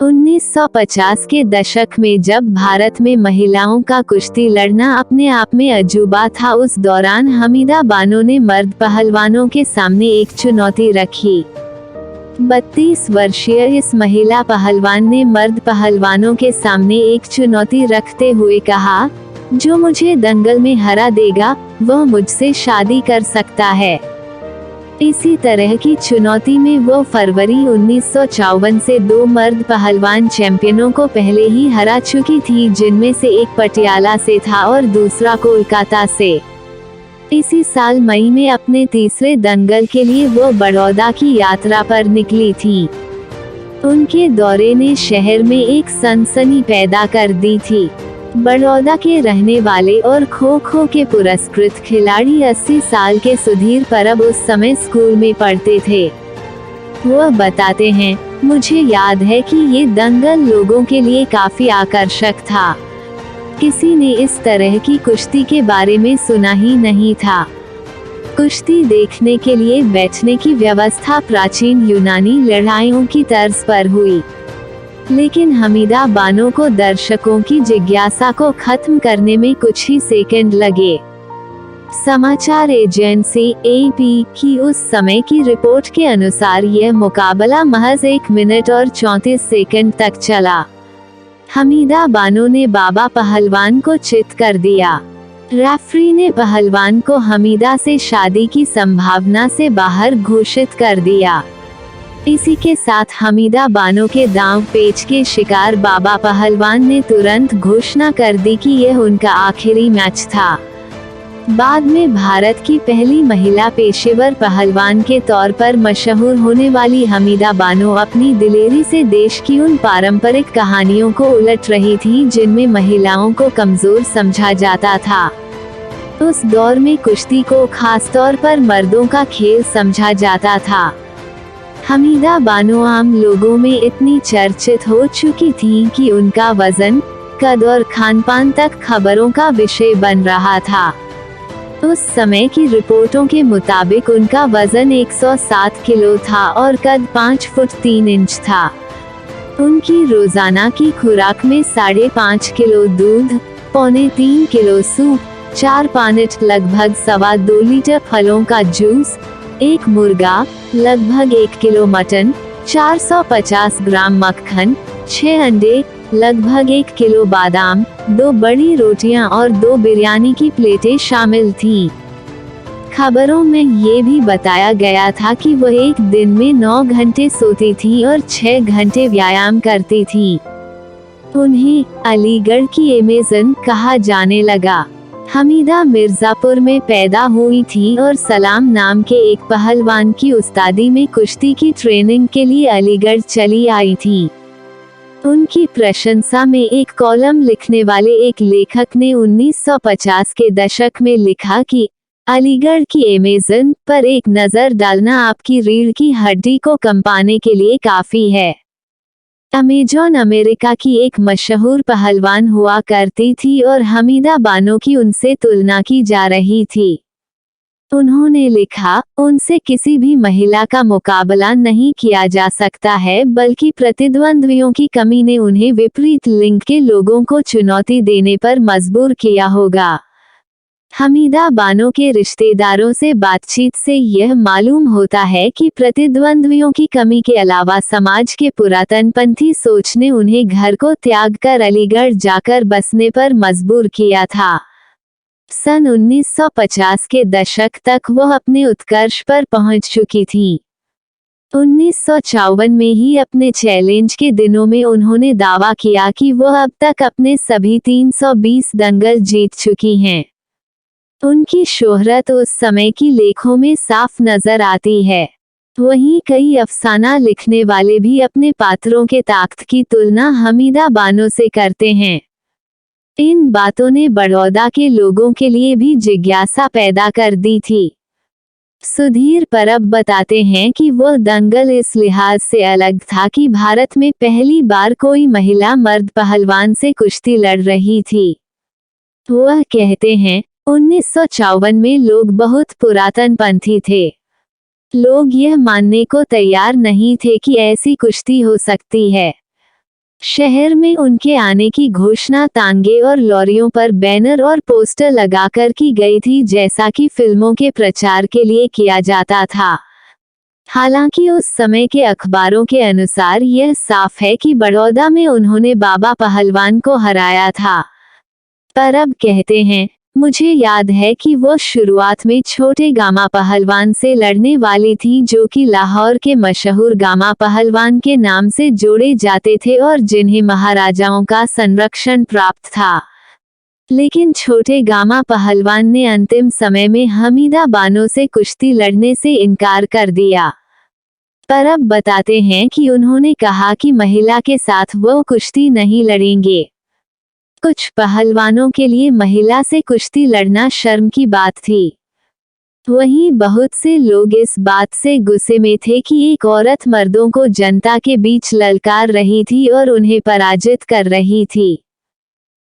1950 के दशक में जब भारत में महिलाओं का कुश्ती लड़ना अपने आप में अजूबा था, उस दौरान हमीदा बानो ने मर्द पहलवानों के सामने एक चुनौती रखी। 32 वर्षीय इस महिला पहलवान ने मर्द पहलवानों के सामने एक चुनौती रखते हुए कहा, जो मुझे दंगल में हरा देगा वह मुझसे शादी कर सकता है। इसी तरह की चुनौती में वो फरवरी 1954 से 2 मर्द पहलवान चैंपियनों को पहले ही हरा चुकी थी, जिनमें से एक पटियाला से था और दूसरा कोलकाता से। इसी साल मई में अपने तीसरे दंगल के लिए वो बड़ौदा की यात्रा पर निकली थी। उनके दौरे ने शहर में एक सनसनी पैदा कर दी थी। बड़ौदा के रहने वाले और खो खो के पुरस्कृत खिलाड़ी 80 साल के सुधीर परब उस समय स्कूल में पढ़ते थे। वह बताते हैं, मुझे याद है कि ये दंगल लोगों के लिए काफी आकर्षक था। किसी ने इस तरह की कुश्ती के बारे में सुना ही नहीं था। कुश्ती देखने के लिए बैठने की व्यवस्था प्राचीन यूनानी लड़ाइयों की तर्ज पर हुई, लेकिन हमीदा बानो को दर्शकों की जिज्ञासा को खत्म करने में कुछ ही सेकंड लगे। समाचार एजेंसी एपी की उस समय की रिपोर्ट के अनुसार यह मुकाबला महज 1 मिनट और 34 सेकंड तक चला। हमीदा बानो ने बाबा पहलवान को चित कर दिया। रेफरी ने पहलवान को हमीदा से शादी की संभावना से बाहर घोषित कर दिया। इसी के साथ हमीदा बानो के दांव पेच के शिकार बाबा पहलवान ने तुरंत घोषणा कर दी कि यह उनका आखिरी मैच था। बाद में भारत की पहली महिला पेशेवर पहलवान के तौर पर मशहूर होने वाली हमीदा बानो अपनी दिलेरी से देश की उन पारंपरिक कहानियों को उलट रही थी जिनमें महिलाओं को कमजोर समझा जाता था। उस दौर में कुश्ती को खासतौर पर मर्दों का खेल समझा जाता था। हमीदा बानो आम लोगों में इतनी चर्चित हो चुकी थी कि उनका वजन, कद और खानपान तक खबरों का विषय बन रहा था। उस समय की रिपोर्टों के मुताबिक उनका वजन 107 किलो था और कद 5 फुट 3 इंच था। उनकी रोजाना की खुराक में 5.5 किलो दूध, 3.25 किलो सूप, 4 पानिट लगभग 2.25 लीटर फलों का जूस, 1 मुर्गा, लगभग 1 किलो मटन, 450 ग्राम मक्खन, 6 अंडे, लगभग 1 किलो बादाम, 2 बड़ी रोटियां और 2 बिरयानी की प्लेटें शामिल थीं। खबरों में ये भी बताया गया था कि वह एक दिन में 9 घंटे सोती थी और 6 घंटे व्यायाम करती थी। उन्हें अलीगढ़ की अमेज़न कहा जाने लगा। हमीदा मिर्जापुर में पैदा हुई थी और सलाम नाम के एक पहलवान की उस्तादी में कुश्ती की ट्रेनिंग के लिए अलीगढ़ चली आई थी। उनकी प्रशंसा में एक कॉलम लिखने वाले एक लेखक ने 1950 के दशक में लिखा कि अलीगढ़ की अमेज़न पर एक नज़र डालना आपकी रीढ़ की हड्डी को कंपाने के लिए काफी है। अमेजॉन अमेरिका की एक मशहूर पहलवान हुआ करती थी और हमीदा बानो की उनसे तुलना की जा रही थी। उन्होंने लिखा, उनसे किसी भी महिला का मुकाबला नहीं किया जा सकता है, बल्कि प्रतिद्वंद्वियों की कमी ने उन्हें विपरीत लिंग के लोगों को चुनौती देने पर मजबूर किया होगा। हमीदा बानो के रिश्तेदारों से बातचीत से यह मालूम होता है कि प्रतिद्वंद्वियों की कमी के अलावा समाज के पुरातनपंथी सोच ने उन्हें घर को त्याग कर अलीगढ़ जाकर बसने पर मजबूर किया था। सन 1950 के दशक तक वह अपने उत्कर्ष पर पहुंच चुकी थी। 1954 में ही अपने चैलेंज के दिनों में उन्होंने दावा किया कि वह अब तक अपने सभी 320 दंगल जीत चुकी हैं। उनकी शोहरत उस समय की लेखों में साफ नजर आती है। वहीं कई अफसाना लिखने वाले भी अपने पात्रों के ताकत की तुलना हमीदा बानो से करते हैं। इन बातों ने बड़ौदा के लोगों के लिए भी जिज्ञासा पैदा कर दी थी। सुधीर परब बताते हैं कि वह दंगल इस लिहाज से अलग था कि भारत में पहली बार कोई महिला मर्द पहलवान से कुश्ती लड़ रही थी। वह कहते हैं, 1954 में लोग बहुत पुरातनपंथी थे। लोग यह मानने को तैयार नहीं थे कि ऐसी कुश्ती हो सकती है। शहर में उनके आने की घोषणा तांगे और लॉरियों पर बैनर और पोस्टर लगाकर की गई थी, जैसा कि फिल्मों के प्रचार के लिए किया जाता था। हालांकि उस समय के अखबारों के अनुसार यह साफ है कि बड़ौदा में उन्होंने बाबा पहलवान को हराया था। पर अब कहते हैं, मुझे याद है कि वो शुरुआत में छोटे गामा पहलवान से लड़ने वाली थी, जो कि लाहौर के मशहूर गामा पहलवान के नाम से जोड़े जाते थे और जिन्हें महाराजाओं का संरक्षण प्राप्त था। लेकिन छोटे गामा पहलवान ने अंतिम समय में हमीदा बानो से कुश्ती लड़ने से इनकार कर दिया। पर अब बताते हैं कि उन्होंने कहा कि महिला के साथ वो कुश्ती नहीं लड़ेंगे। कुछ पहलवानों के लिए महिला से कुश्ती लड़ना शर्म की बात थी। वहीं बहुत से लोग इस बात से गुस्से में थे कि एक औरत मर्दों को जनता के बीच ललकार रही थी और उन्हें पराजित कर रही थी।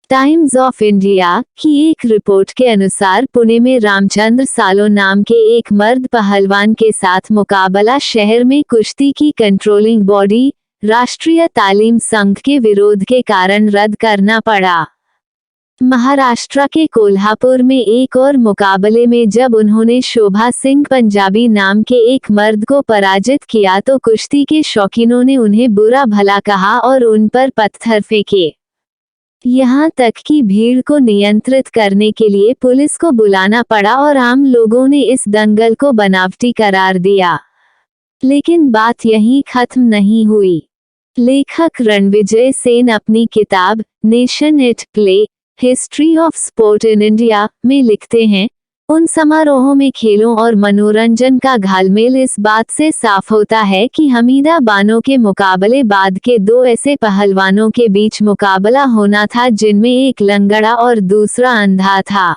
टाइम्स ऑफ इंडिया की एक रिपोर्ट के अनुसार पुणे में रामचंद्र सालो नाम के एक मर्द पहलवान के साथ मुकाबला शहर में कुश्ती की कंट्रोलिंग बॉडी राष्ट्रीय तालीम संघ के विरोध के कारण रद्द करना पड़ा। महाराष्ट्र के कोल्हापुर में एक और मुकाबले में जब उन्होंने शोभा सिंह पंजाबी नाम के एक मर्द को पराजित किया तो कुश्ती के शौकीनों ने उन्हें बुरा भला कहा और उन पर पत्थर फेंके। यहाँ तक कि भीड़ को नियंत्रित करने के लिए पुलिस को बुलाना पड़ा और आम लोगों ने इस दंगल को बनावटी करार दिया। लेकिन बात यहीं खत्म नहीं हुई। लेखक रणविजय सेन अपनी किताब nation at play history of sport in India में लिखते हैं, उन समारोहों में खेलों और मनोरंजन का घालमेल इस बात से साफ होता है कि हमीदा बानो के मुकाबले बाद के दो ऐसे पहलवानों के बीच मुकाबला होना था जिनमें एक लंगड़ा और दूसरा अंधा था।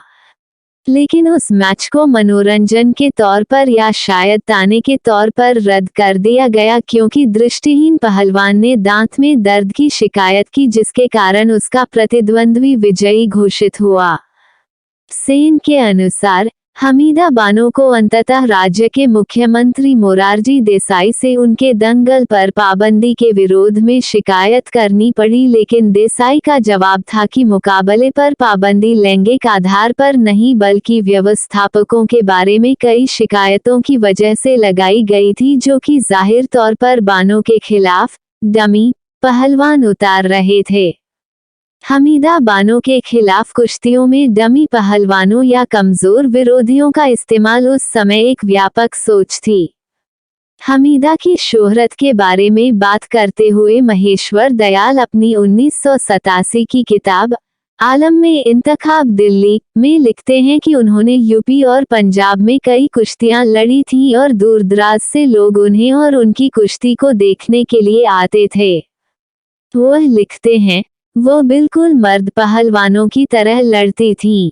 लेकिन उस मैच को मनोरंजन के तौर पर या शायद ताने के तौर पर रद्द कर दिया गया क्योंकि दृष्टिहीन पहलवान ने दांत में दर्द की शिकायत की, जिसके कारण उसका प्रतिद्वंद्वी विजयी घोषित हुआ। सेन के अनुसार हमीदा बानो को अंततः राज्य के मुख्यमंत्री मोरारजी देसाई से उनके दंगल पर पाबंदी के विरोध में शिकायत करनी पड़ी, लेकिन देसाई का जवाब था कि मुकाबले पर पाबंदी लैंगिक आधार पर नहीं बल्कि व्यवस्थापकों के बारे में कई शिकायतों की वजह से लगाई गई थी, जो कि जाहिर तौर पर बानो के खिलाफ डमी पहलवान उतार रहे थे। हमीदा बानो के खिलाफ कुश्तियों में डमी पहलवानों या कमजोर विरोधियों का इस्तेमाल उस समय एक व्यापक सोच थी। हमीदा की शोहरत के बारे में बात करते हुए महेश्वर दयाल अपनी 1987 की किताब आलम में इंतखाब दिल्ली में लिखते हैं कि उन्होंने यूपी और पंजाब में कई कुश्तियां लड़ी थीं और दूर दराज से लोग उन्हें और उनकी कुश्ती को देखने के लिए आते थे। वह लिखते हैं, वो बिल्कुल मर्द पहलवानों की तरह लड़ती थीं।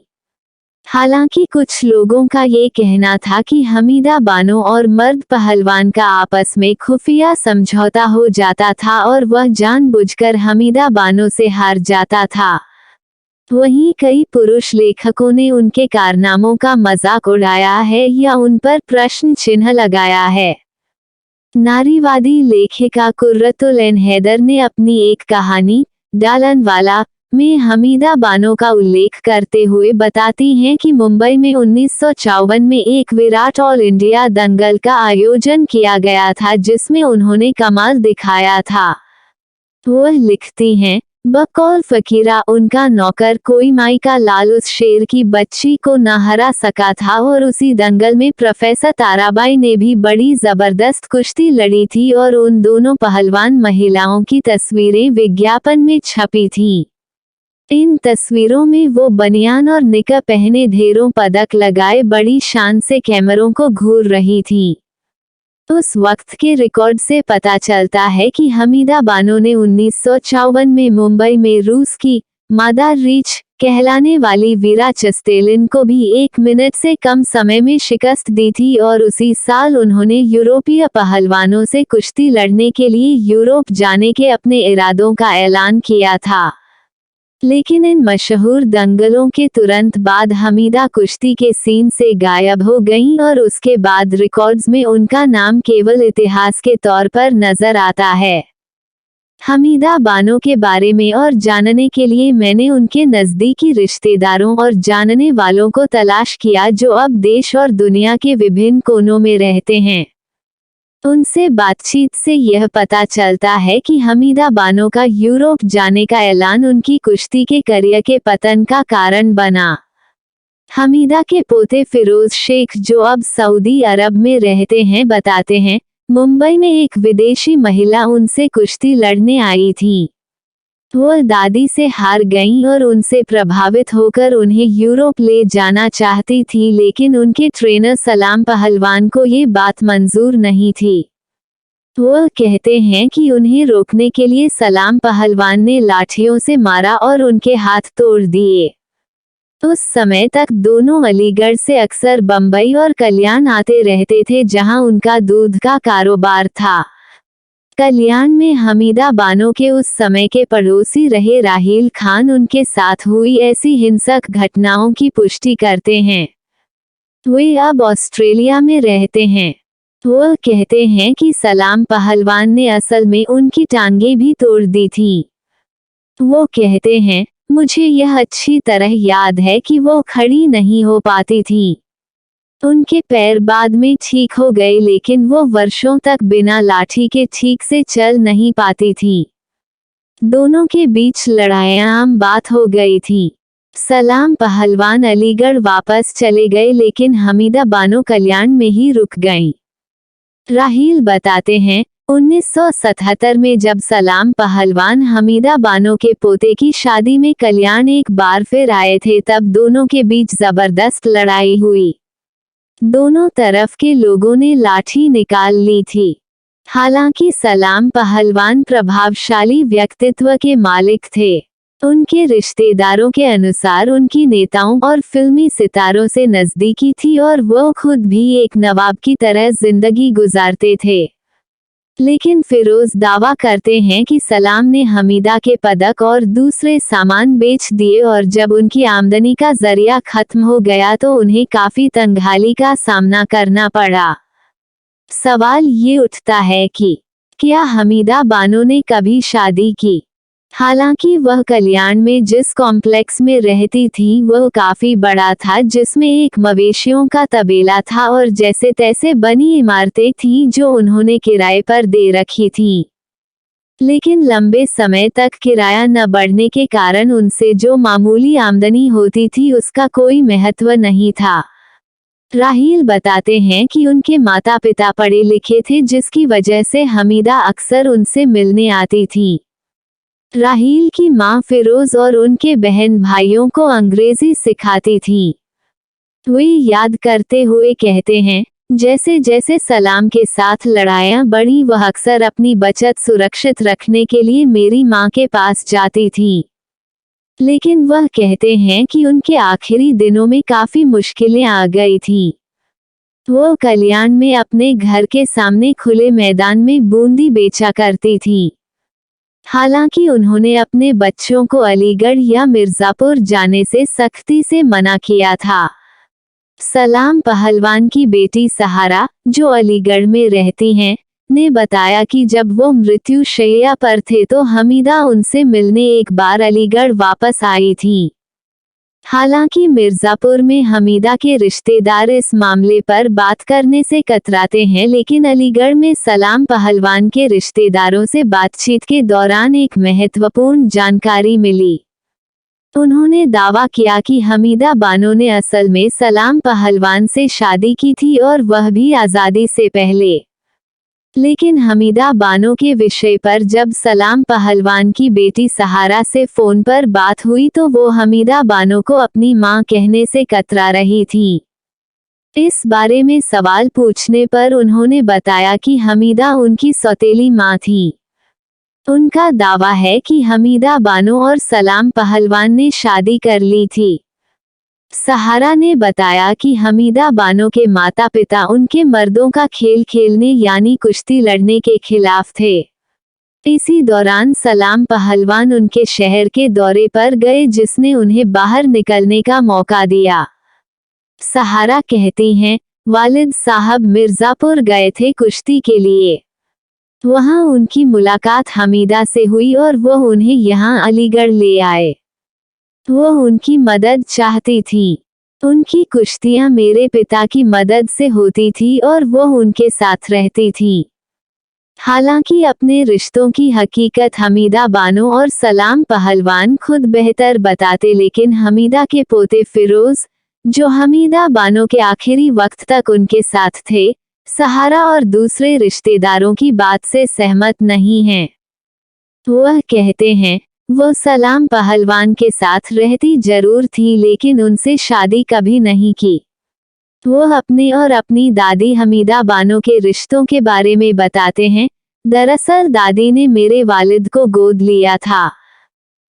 हालांकि कुछ लोगों का ये कहना था कि हमीदा बानो और मर्द पहलवान का आपस में खुफिया समझौता हो जाता था और वह जानबूझकर हमीदा बानो से हार जाता था। वहीं कई पुरुष लेखकों ने उनके कारनामों का मजाक उड़ाया है या उन पर प्रश्न चिन्ह लगाया है। नारीवादी लेखिका कुर्रतुल एन हैदर ने अपनी एक कहानी डालनवाला में हमीदा बानो का उल्लेख करते हुए बताती हैं कि मुंबई में 1954 में एक विराट ऑल इंडिया दंगल का आयोजन किया गया था जिसमें उन्होंने कमाल दिखाया था। वह लिखती हैं, बकौल फकीरा उनका नौकर कोई माई का लाल उस शेर की बच्ची को न हरा सका था और उसी दंगल में प्रोफेसर ताराबाई ने भी बड़ी जबरदस्त कुश्ती लड़ी थी और उन दोनों पहलवान महिलाओं की तस्वीरें विज्ञापन में छपी थीं। इन तस्वीरों में वो बनियान और निकर पहने ढेरों पदक लगाए बड़ी शान से कैमरों को घूर रही थीं। उस वक्त के रिकॉर्ड से पता चलता है कि हमीदा बानो ने 1954 में मुंबई में रूस की मादार रीच कहलाने वाली वीरा चस्तेलिन को भी 1 मिनट से कम समय में शिकस्त दी थी और उसी साल उन्होंने यूरोपीय पहलवानों से कुश्ती लड़ने के लिए यूरोप जाने के अपने इरादों का ऐलान किया था। लेकिन इन मशहूर दंगलों के तुरंत बाद हमीदा कुश्ती के सीन से गायब हो गईं और उसके बाद रिकॉर्ड्स में उनका नाम केवल इतिहास के तौर पर नजर आता है। हमीदा बानो के बारे में और जानने के लिए मैंने उनके नज़दीकी रिश्तेदारों और जानने वालों को तलाश किया जो अब देश और दुनिया के विभिन्न कोनों में रहते हैं। उनसे बातचीत से यह पता चलता है कि हमीदा बानो का यूरोप जाने का ऐलान उनकी कुश्ती के करियर के पतन का कारण बना। हमीदा के पोते फिरोज शेख, जो अब सऊदी अरब में रहते हैं, बताते हैं, मुंबई में एक विदेशी महिला उनसे कुश्ती लड़ने आई थी। वो दादी से हार गईं और उनसे प्रभावित होकर उन्हें यूरोप ले जाना चाहती थी, लेकिन उनके ट्रेनर सलाम पहलवान को ये बात मंजूर नहीं थी। वो कहते हैं कि उन्हें रोकने के लिए सलाम पहलवान ने लाठियों से मारा और उनके हाथ तोड़ दिए। उस समय तक दोनों अलीगढ़ से अक्सर बम्बई और कल्याण आते रहते थे, जहां उनका दूध का कारोबार था। कल्याण में हमीदा बानो के उस समय के पड़ोसी रहे राहील खान उनके साथ हुई ऐसी हिंसक घटनाओं की पुष्टि करते हैं। वे अब ऑस्ट्रेलिया में रहते हैं। वो कहते हैं कि सलाम पहलवान ने असल में उनकी टांगें भी तोड़ दी थीं। वो कहते हैं, मुझे यह अच्छी तरह याद है कि वो खड़ी नहीं हो पाती थी। उनके पैर बाद में ठीक हो गए, लेकिन वो वर्षों तक बिना लाठी के ठीक से चल नहीं पाती थी। दोनों के बीच लड़ाइयां आम बात हो गई थी। सलाम पहलवान अलीगढ़ वापस चले गए, लेकिन हमीदा बानो कल्याण में ही रुक गईं। राहील बताते हैं, 1977 में जब सलाम पहलवान हमीदा बानो के पोते की शादी में कल्याण एक बार फिर आए थे, तब दोनों के बीच जबरदस्त लड़ाई हुई। दोनों तरफ के लोगों ने लाठी निकाल ली थी। हालांकि सलाम पहलवान प्रभावशाली व्यक्तित्व के मालिक थे। उनके रिश्तेदारों के अनुसार उनकी नेताओं और फिल्मी सितारों से नजदीकी थी और वो खुद भी एक नवाब की तरह जिंदगी गुजारते थे। लेकिन फिरोज दावा करते हैं कि सलाम ने हमीदा के पदक और दूसरे सामान बेच दिए और जब उनकी आमदनी का जरिया खत्म हो गया तो उन्हें काफी तंगहाली का सामना करना पड़ा। सवाल ये उठता है कि क्या हमीदा बानो ने कभी शादी की? हालांकि वह कल्याण में जिस कॉम्प्लेक्स में रहती थी वह काफी बड़ा था, जिसमें एक मवेशियों का तबेला था और जैसे तैसे बनी इमारतें थीं जो उन्होंने किराए पर दे रखी थीं। लेकिन लंबे समय तक किराया न बढ़ने के कारण उनसे जो मामूली आमदनी होती थी उसका कोई महत्व नहीं था। राहील बताते हैं कि उनके माता पिता पढ़े लिखे थे, जिसकी वजह से हमीदा अक्सर उनसे मिलने आती थी। राहील की मां फिरोज और उनके बहन भाइयों को अंग्रेजी सिखाती थी। वे याद करते हुए कहते हैं, जैसे जैसे सलाम के साथ लड़ाइयां बढ़ी वह अक्सर अपनी बचत सुरक्षित रखने के लिए मेरी मां के पास जाती थी। लेकिन वह कहते हैं कि उनके आखिरी दिनों में काफी मुश्किलें आ गई थीं। वो कल्याण में अपने घर के सामने खुले मैदान में बूंदी बेचा करती थी। हालांकि उन्होंने अपने बच्चों को अलीगढ़ या मिर्जापुर जाने से सख्ती से मना किया था। सलाम पहलवान की बेटी सहारा, जो अलीगढ़ में रहती हैं, ने बताया कि जब वो मृत्युशैया पर थे तो हमीदा उनसे मिलने एक बार अलीगढ़ वापस आई थी। हालांकि मिर्जापुर में हमीदा के रिश्तेदार इस मामले पर बात करने से कतराते हैं, लेकिन अलीगढ़ में सलाम पहलवान के रिश्तेदारों से बातचीत के दौरान एक महत्वपूर्ण जानकारी मिली। उन्होंने दावा किया कि हमीदा बानो ने असल में सलाम पहलवान से शादी की थी और वह भी आज़ादी से पहले। लेकिन हमीदा बानो के विषय पर जब सलाम पहलवान की बेटी सहारा से फोन पर बात हुई तो वो हमीदा बानो को अपनी मां कहने से कतरा रही थी। इस बारे में सवाल पूछने पर उन्होंने बताया कि हमीदा उनकी सौतेली मां थी। उनका दावा है कि हमीदा बानो और सलाम पहलवान ने शादी कर ली थी। सहारा ने बताया कि हमीदा बानो के माता पिता उनके मर्दों का खेल खेलने यानी कुश्ती लड़ने के खिलाफ थे। इसी दौरान सलाम पहलवान उनके शहर के दौरे पर गए, जिसने उन्हें बाहर निकलने का मौका दिया। सहारा कहती हैं, वालिद साहब मिर्जापुर गए थे कुश्ती के लिए। वहाँ उनकी मुलाकात हमीदा से हुई और वह उन्हें यहाँ अलीगढ़ ले आए। वह उनकी मदद चाहती थी। उनकी कुश्तियाँ मेरे पिता की मदद से होती थी और वह उनके साथ रहती थी। हालांकि अपने रिश्तों की हकीकत हमीदा बानो और सलाम पहलवान खुद बेहतर बताते, लेकिन हमीदा के पोते फिरोज, जो हमीदा बानो के आखिरी वक्त तक उनके साथ थे, सहारा और दूसरे रिश्तेदारों की बात से सहमत नहीं हैं। वह कहते हैं, वो सलाम पहलवान के साथ रहती जरूर थी लेकिन उनसे शादी कभी नहीं की। वह अपने और अपनी दादी हमीदा बानो के रिश्तों के बारे में बताते हैं, दरअसल दादी ने मेरे वालिद को गोद लिया था,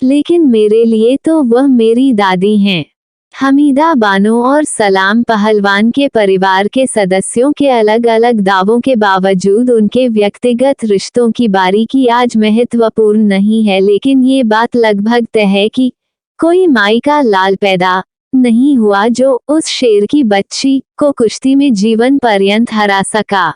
लेकिन मेरे लिए तो वह मेरी दादी हैं। हमीदा बानो और सलाम पहलवान के परिवार के सदस्यों के अलग अलग दावों के बावजूद उनके व्यक्तिगत रिश्तों की बारीकी आज महत्वपूर्ण नहीं है, लेकिन ये बात लगभग तय है कि कोई माई का लाल पैदा नहीं हुआ जो उस शेर की बच्ची को कुश्ती में जीवन पर्यंत हरा सका।